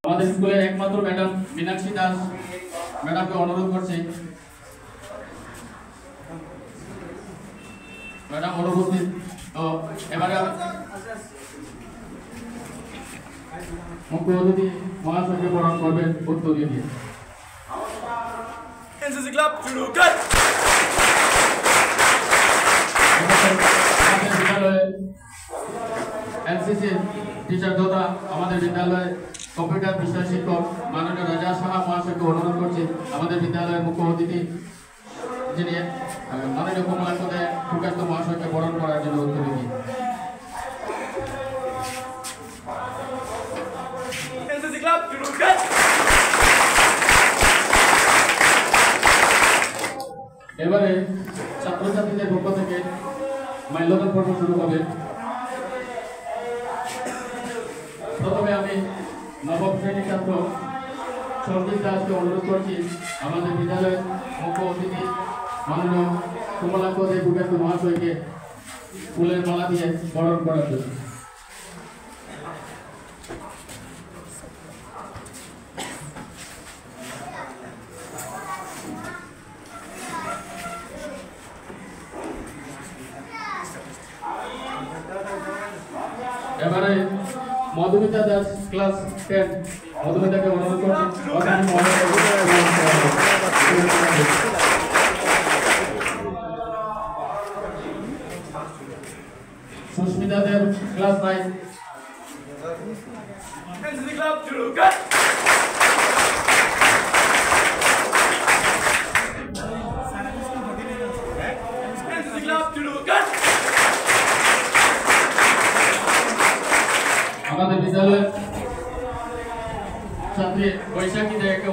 আমাদের স্কুলের একমাত্র ম্যাডাম মীনাক্ষী দাস ম্যাডামকে অনুরোধ করছি, ম্যাডাম অনুরোধ তো এবারে মুখ্য অতিথি মহাশয়কে বরণ করবেন উত্তরীয় দিয়ে। এনসিসি ক্লাব শুরু কর। আমাদের বিদ্যালয়ে এনসিসি টিচার তথা আমাদের বিদ্যালয়ে কম্পিউটার বিষয় শিক্ষক মাননীয় রাজা সাহা মহাশয়কে অনুরোধ করছি আমাদের বিদ্যালয়ের মুখ্য অতিথি যিনি মাননীয় কমলাকান্তে সুকান্ত মহাশয়কে বরণ করার জন্য উত্তরীয় দিয়ে। এনসিসি ক্লাব শুরু কর। এবারে ছাত্রছাত্রীদের পক্ষ থেকে মাল্যদান পর্ব শুরু হবে। প্রথমে আমি নবম শ্রেণীর ছাত্র সঞ্জিত দাসকে অনুরোধ করছি আমাদের বিদ্যালয়ের মুখ্য অতিথি মাননীয় কমলাকান্তে সুকান্ত মহাশয়কে ফুলের মালা দিয়ে বরণ করার জন্য। এবারে মধুমিতা দাস ক্লাস 10 মধুমিতাকে অনুরোধ করছি সুস্মিতা দেব ক্লাস 9 এনসিসি ক্লাব শুরু কর। এনসিসি ক্লাব শুরু কর। আমাদের বিদ্যালয়ের ছাত্রী বৈশাখী দেবকে